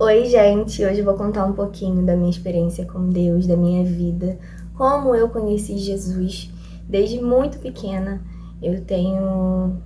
Oi, gente! Hoje eu vou contar um pouquinho da minha experiência com Deus, da minha vida, como eu conheci Jesus. Desde muito pequena eu tenho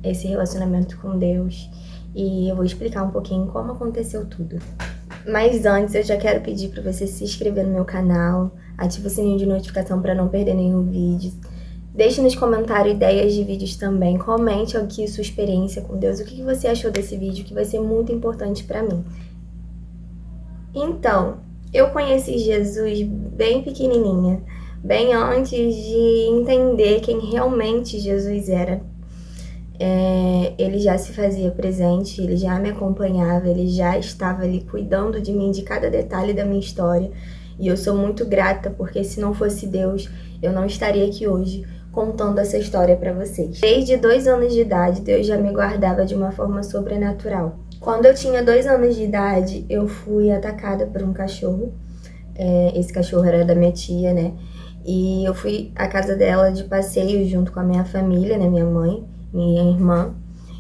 esse relacionamento com Deus e eu vou explicar um pouquinho como aconteceu tudo. Mas antes eu já quero pedir para você se inscrever no meu canal, ative o sininho de notificação para não perder nenhum vídeo. Deixe nos comentários ideias de vídeos também, comente aqui sua experiência com Deus, o que você achou desse vídeo, que vai ser muito importante para mim. Então, eu conheci Jesus bem pequenininha, bem antes de entender quem realmente Jesus era. Ele já se fazia presente, ele já me acompanhava, ele já estava ali cuidando de mim, de cada detalhe da minha história. E eu sou muito grata, porque se não fosse Deus, eu não estaria aqui hoje contando essa história para vocês. Desde 2 anos de idade, Deus já me guardava de uma forma sobrenatural. Quando eu tinha 2 anos de idade, eu fui atacada por um cachorro. Esse cachorro era da minha tia, né? E eu fui à casa dela de passeio junto com a minha família, né? Minha mãe, minha irmã.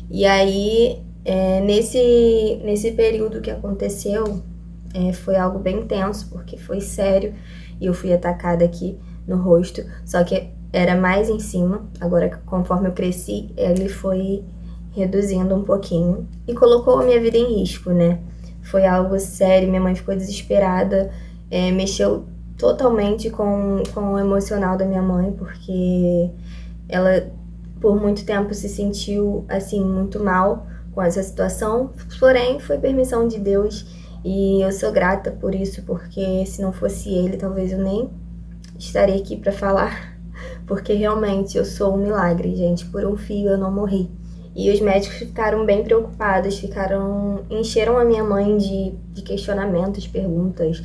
E aí, nesse período que aconteceu, foi algo bem tenso, porque foi sério. E eu fui atacada aqui no rosto, só que era mais em cima. Agora, conforme eu cresci, ele foi reduzindo um pouquinho e colocou a minha vida em risco, né? Foi algo sério, minha mãe ficou desesperada, mexeu totalmente com o emocional da minha mãe, porque ela por muito tempo se sentiu assim muito mal com essa situação, porém foi permissão de Deus e eu sou grata por isso, porque se não fosse ele, talvez eu nem estaria aqui para falar, porque realmente eu sou um milagre, gente, por um fio eu não morri. E os médicos ficaram bem preocupados, encheram a minha mãe de questionamentos, perguntas,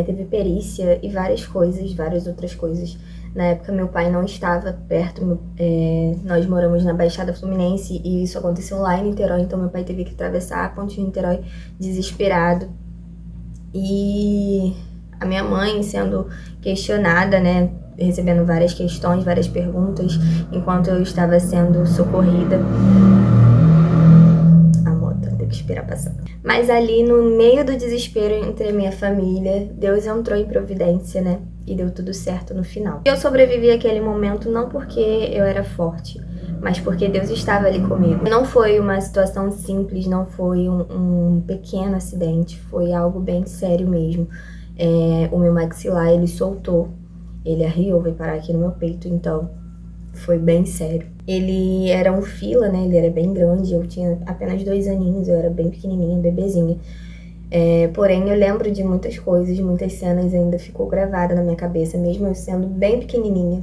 teve perícia e várias outras coisas. Na época meu pai não estava perto, nós moramos na Baixada Fluminense e isso aconteceu lá em Niterói, então meu pai teve que atravessar a ponte de Niterói desesperado. E a minha mãe sendo questionada, né, recebendo várias questões, várias perguntas, enquanto eu estava sendo socorrida. A moto, tem que esperar passar. Mas ali no meio do desespero entre a minha família, Deus entrou em providência, né, e deu tudo certo no final. Eu sobrevivi àquele momento não porque eu era forte, mas porque Deus estava ali comigo. Não foi uma situação simples, não foi um pequeno acidente, foi algo bem sério mesmo. O meu maxilar, ele soltou, ele arriou, veio parar aqui no meu peito, então foi bem sério. Ele era um fila, né, ele era bem grande, eu tinha apenas 2 aninhos, eu era bem pequenininha, bebezinha. Porém, eu lembro de muitas coisas, muitas cenas ainda ficou gravada na minha cabeça, mesmo eu sendo bem pequenininha.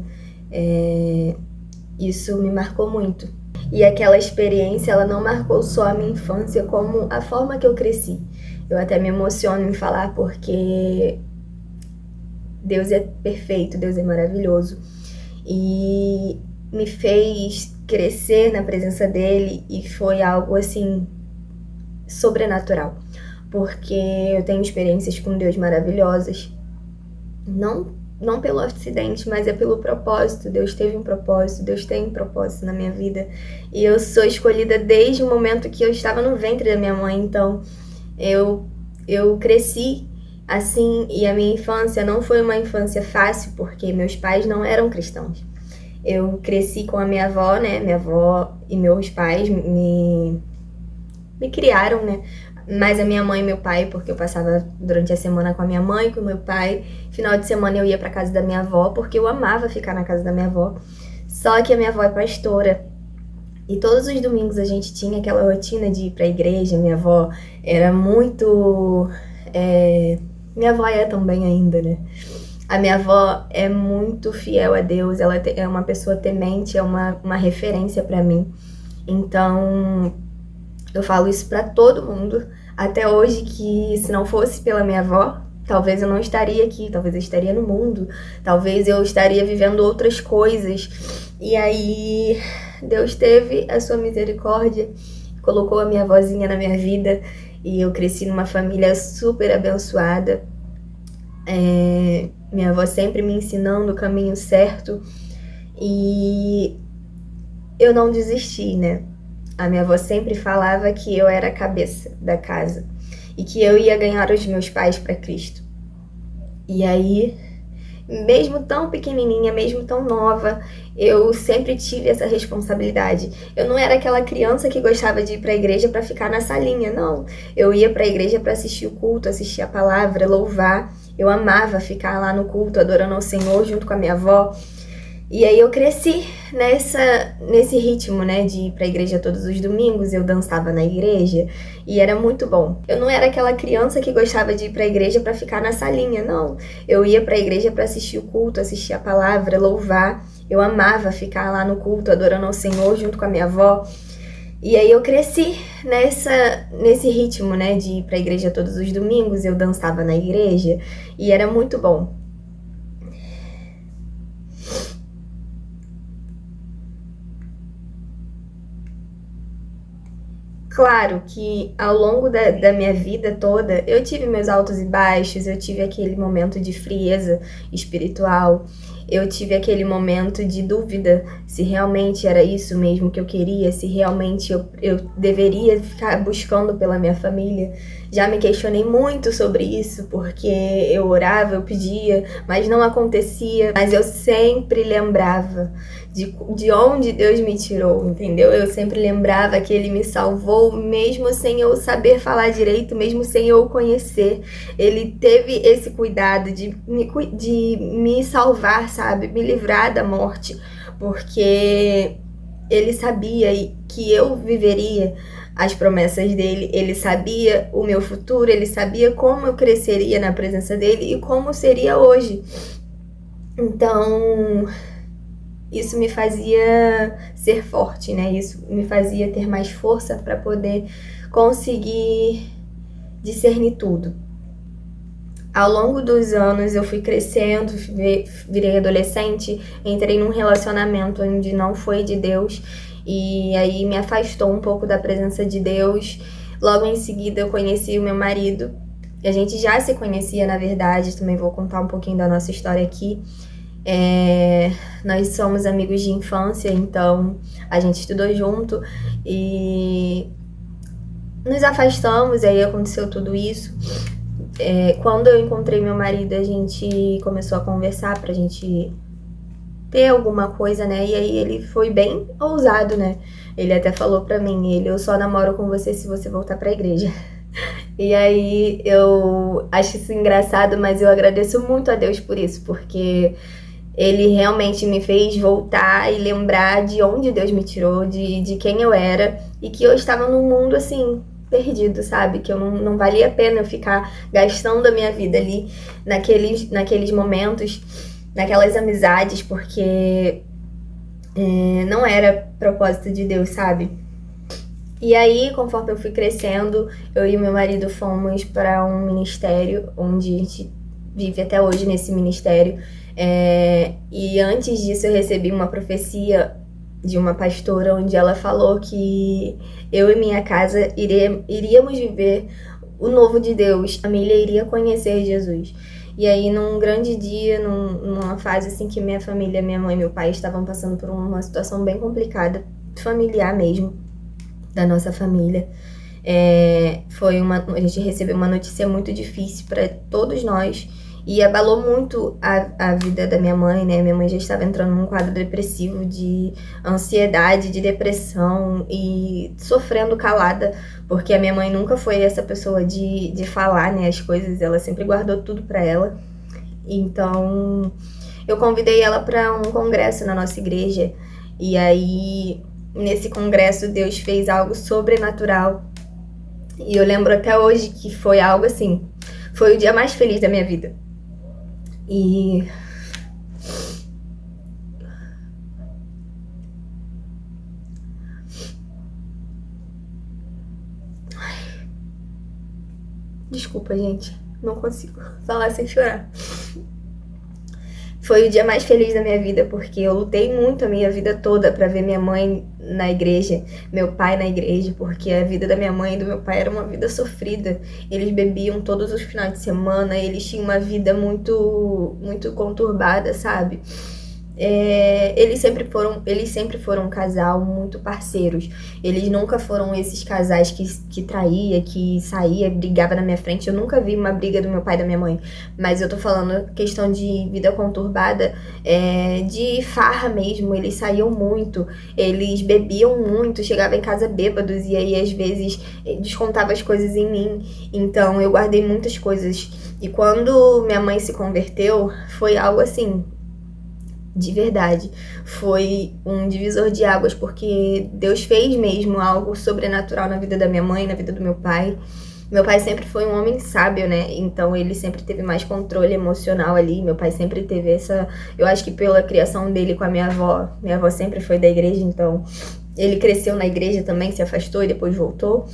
Isso me marcou muito. E aquela experiência, ela não marcou só a minha infância, como a forma que eu cresci. Eu até me emociono em falar porque Deus é perfeito, Deus é maravilhoso. E me fez crescer na presença dele e foi algo assim sobrenatural. Porque eu tenho experiências com Deus maravilhosas. Não pelo acidente, mas é pelo propósito. Deus teve um propósito, Deus tem um propósito na minha vida. E eu sou escolhida desde o momento que eu estava no ventre da minha mãe. Então, eu cresci assim, e a minha infância não foi uma infância fácil, porque meus pais não eram cristãos. Eu cresci com a minha avó, né? Minha avó e meus pais me criaram, né? Mais a minha mãe e meu pai, porque eu passava durante a semana com a minha mãe, com o meu pai. Final de semana eu ia pra casa da minha avó, porque eu amava ficar na casa da minha avó. Só que a minha avó é pastora. E todos os domingos a gente tinha aquela rotina de ir pra igreja. Minha avó era muito... Minha avó é também ainda, né? A minha avó é muito fiel a Deus. Ela é uma pessoa temente, é uma referência pra mim. Então... eu falo isso pra todo mundo, até hoje, que se não fosse pela minha avó, talvez eu não estaria aqui, talvez eu estaria no mundo, talvez eu estaria vivendo outras coisas. E aí, Deus teve a sua misericórdia, colocou a minha avózinha na minha vida, e eu cresci numa família super abençoada. Minha avó sempre me ensinando o caminho certo, e eu não desisti, né? A minha avó sempre falava que eu era a cabeça da casa. e que eu ia ganhar os meus pais para Cristo. E aí, mesmo tão pequenininha, mesmo tão nova, eu sempre tive essa responsabilidade. Eu não era aquela criança que gostava de ir para a igreja para ficar na salinha, não. Eu ia para a igreja para assistir o culto, assistir a palavra, louvar. Eu amava ficar lá no culto, adorando ao Senhor junto com a minha avó. E aí eu cresci nesse ritmo, né, de ir pra igreja todos os domingos, eu dançava na igreja e era muito bom. Eu não era aquela criança que gostava de ir pra igreja para ficar na salinha, não. Eu ia pra igreja para assistir o culto, assistir a palavra, louvar. Eu amava ficar lá no culto, adorando ao Senhor junto com a minha avó. E aí eu cresci nesse ritmo, né, de ir pra igreja todos os domingos, eu dançava na igreja e era muito bom. Claro que ao longo da minha vida toda, eu tive meus altos e baixos, eu tive aquele momento de frieza espiritual, eu tive aquele momento de dúvida se realmente era isso mesmo que eu queria, se realmente eu deveria ficar buscando pela minha família. Já me questionei muito sobre isso, porque eu orava, eu pedia, mas não acontecia. Mas eu sempre lembrava de onde Deus me tirou, entendeu? Eu sempre lembrava que Ele me salvou, mesmo sem eu saber falar direito, mesmo sem eu o conhecer. Ele teve esse cuidado de me salvar, sabe? Me livrar da morte, porque Ele sabia que eu viveria as promessas dele, ele sabia o meu futuro, ele sabia como eu cresceria na presença dele e como seria hoje. Então, isso me fazia ser forte, né? Isso me fazia ter mais força para poder conseguir discernir tudo. Ao longo dos anos eu fui crescendo, virei adolescente, entrei num relacionamento onde não foi de Deus e aí me afastou um pouco da presença de Deus. Logo em seguida eu conheci o meu marido. A gente já se conhecia, na verdade, também vou contar um pouquinho da nossa história aqui. Nós somos amigos de infância, então a gente estudou junto e nos afastamos, aí aconteceu tudo isso. Quando eu encontrei meu marido, a gente começou a conversar pra gente ter alguma coisa, né? E aí ele foi bem ousado, né? Ele até falou pra mim, eu só namoro com você se você voltar pra igreja. E aí eu acho isso engraçado, mas eu agradeço muito a Deus por isso, porque ele realmente me fez voltar e lembrar de onde Deus me tirou, de quem eu era, e que eu estava num mundo assim, perdido, sabe? Que eu não valia a pena eu ficar gastando a minha vida ali naqueles momentos, naquelas amizades, porque não era propósito de Deus, sabe? E aí, conforme eu fui crescendo, eu e meu marido fomos para um ministério, onde a gente vive até hoje nesse ministério. E antes disso eu recebi uma profecia de uma pastora, onde ela falou que eu e minha casa iríamos viver o novo de Deus, a família iria conhecer Jesus. E aí, num grande dia, numa fase assim que minha família, minha mãe e meu pai estavam passando por uma situação bem complicada, familiar mesmo, da nossa família, a gente recebeu uma notícia muito difícil para todos nós e abalou muito a vida da minha mãe, né? Minha mãe já estava entrando num quadro depressivo, de ansiedade, de depressão e sofrendo calada, porque a minha mãe nunca foi essa pessoa de falar, né, as coisas, ela sempre guardou tudo para ela. Então, eu convidei ela para um congresso na nossa igreja e aí nesse congresso Deus fez algo sobrenatural e eu lembro até hoje que foi algo assim, foi o dia mais feliz da minha vida. E desculpa, gente, não consigo falar sem chorar. Foi o dia mais feliz da minha vida, porque eu lutei muito a minha vida toda para ver minha mãe na igreja, meu pai na igreja, porque a vida da minha mãe e do meu pai era uma vida sofrida. Eles bebiam todos os finais de semana, eles tinham uma vida muito, muito conturbada, sabe? eles sempre foram um casal muito parceiros. Eles nunca foram esses casais que traía, que saía, brigava na minha frente. Eu nunca vi uma briga do meu pai e da minha mãe. Mas eu tô falando questão de vida conturbada, de farra mesmo. Eles saíam muito, eles bebiam muito, chegavam em casa bêbados e aí às vezes descontava as coisas em mim. Então eu guardei muitas coisas. E quando minha mãe se converteu, foi algo assim, de verdade, foi um divisor de águas, porque Deus fez mesmo algo sobrenatural na vida da minha mãe, na vida do meu pai. Meu pai sempre foi um homem sábio, né? Então ele sempre teve mais controle emocional ali. Meu pai sempre teve essa. Eu acho que pela criação dele com a minha avó sempre foi da igreja, então ele cresceu na igreja também, se afastou e depois voltou.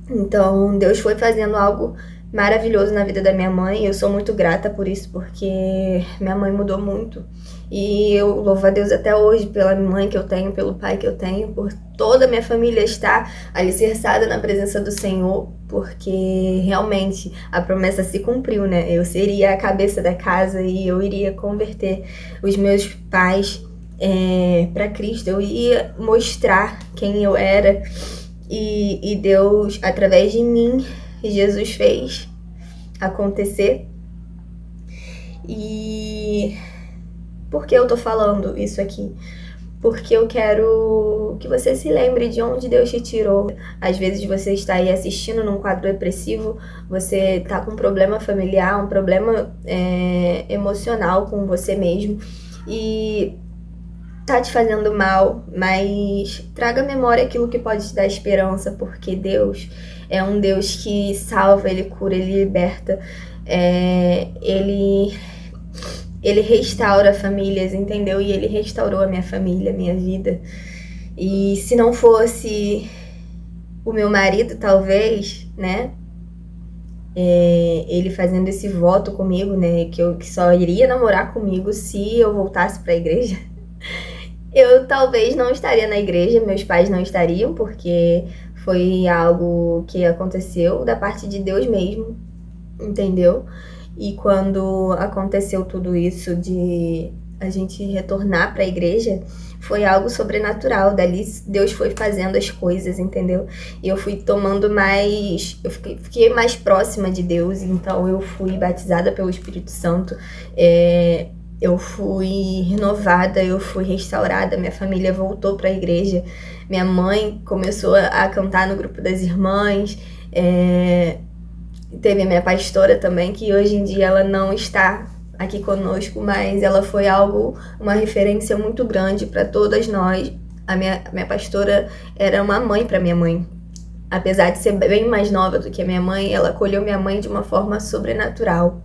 Então Deus foi fazendo algo maravilhoso na vida da minha mãe. Eu sou muito grata por isso, porque minha mãe mudou muito. E eu louvo a Deus até hoje pela mãe que eu tenho, pelo pai que eu tenho, por toda a minha família estar alicerçada na presença do Senhor, porque realmente a promessa se cumpriu, né? Eu seria a cabeça da casa e eu iria converter os meus pais para Cristo. Eu ia mostrar quem eu era e Deus, através de mim, Jesus fez acontecer. E por que eu tô falando isso aqui? Porque eu quero que você se lembre de onde Deus te tirou. Às vezes você está aí assistindo num quadro depressivo, você tá com um problema familiar, um problema emocional com você mesmo e tá te fazendo mal, mas traga à memória aquilo que pode te dar esperança, porque Deus é um Deus que salva, Ele cura, Ele liberta, Ele restaura famílias, entendeu? E Ele restaurou a minha família, a minha vida. E se não fosse o meu marido, talvez, né? Ele fazendo esse voto comigo, né? Que só iria namorar comigo se eu voltasse pra igreja. Eu talvez não estaria na igreja, meus pais não estariam, porque foi algo que aconteceu da parte de Deus mesmo, entendeu? E quando aconteceu tudo isso de a gente retornar para a igreja, foi algo sobrenatural. Dali Deus foi fazendo as coisas, entendeu? E eu fui tomando mais. Eu fiquei mais próxima de Deus, então eu fui batizada pelo Espírito Santo. Eu fui renovada, eu fui restaurada, minha família voltou para a igreja, minha mãe começou a cantar no grupo das irmãs, teve a minha pastora também, que hoje em dia ela não está aqui conosco, mas ela foi uma referência muito grande para todas nós. A minha pastora era uma mãe para minha mãe. Apesar de ser bem mais nova do que a minha mãe, ela acolheu minha mãe de uma forma sobrenatural.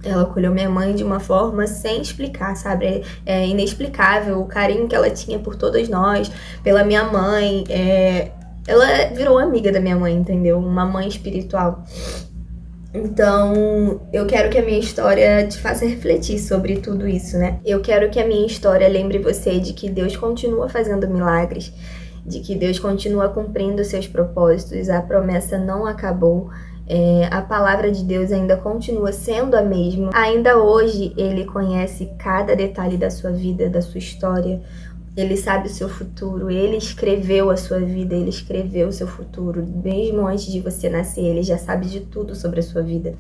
Ela acolheu minha mãe de uma forma sem explicar, sabe? É inexplicável o carinho que ela tinha por todas nós, pela minha mãe. Ela virou amiga da minha mãe, entendeu? Uma mãe espiritual. Então, eu quero que a minha história te faça refletir sobre tudo isso, né? Eu quero que a minha história lembre você de que Deus continua fazendo milagres, de que Deus continua cumprindo seus propósitos, a promessa não acabou. A palavra de Deus ainda continua sendo a mesma. Ainda hoje, Ele conhece cada detalhe da sua vida, da sua história. Ele sabe o seu futuro, Ele escreveu a sua vida, Ele escreveu o seu futuro. Mesmo antes de você nascer, Ele já sabe de tudo sobre a sua vida.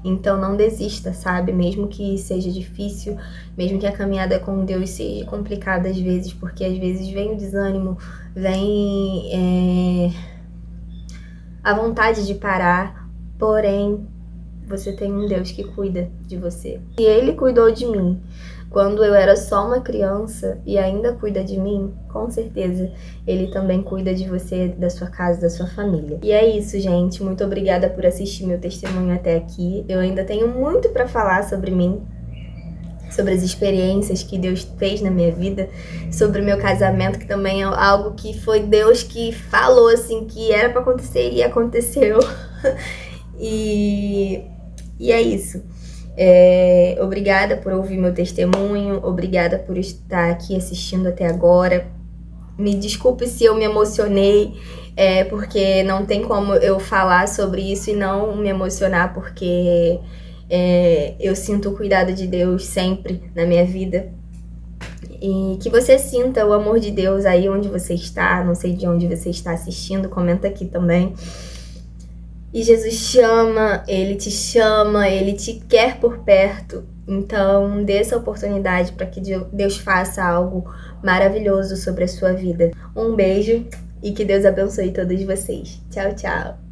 Então não desista, sabe? Mesmo que seja difícil, mesmo que a caminhada com Deus seja complicada às vezes, porque às vezes vem o desânimo, vem a vontade de parar. Porém, você tem um Deus que cuida de você. E Ele cuidou de mim quando eu era só uma criança e ainda cuida de mim, com certeza Ele também cuida de você, da sua casa, da sua família. E é isso, gente. Muito obrigada por assistir meu testemunho até aqui. Eu ainda tenho muito para falar sobre mim, sobre as experiências que Deus fez na minha vida, sobre o meu casamento, que também é algo que foi Deus que falou assim que era para acontecer e aconteceu. E é isso. Obrigada por ouvir meu testemunho, obrigada por estar aqui assistindo até agora. Me desculpe se eu me emocionei, porque não tem como eu falar sobre isso e não me emocionar, porque eu sinto o cuidado de Deus sempre na minha vida. E que você sinta o amor de Deus aí onde você está, não sei de onde você está assistindo, comenta aqui também. E Jesus chama, Ele te quer por perto. Então, dê essa oportunidade para que Deus faça algo maravilhoso sobre a sua vida. Um beijo e que Deus abençoe todos vocês. Tchau, tchau!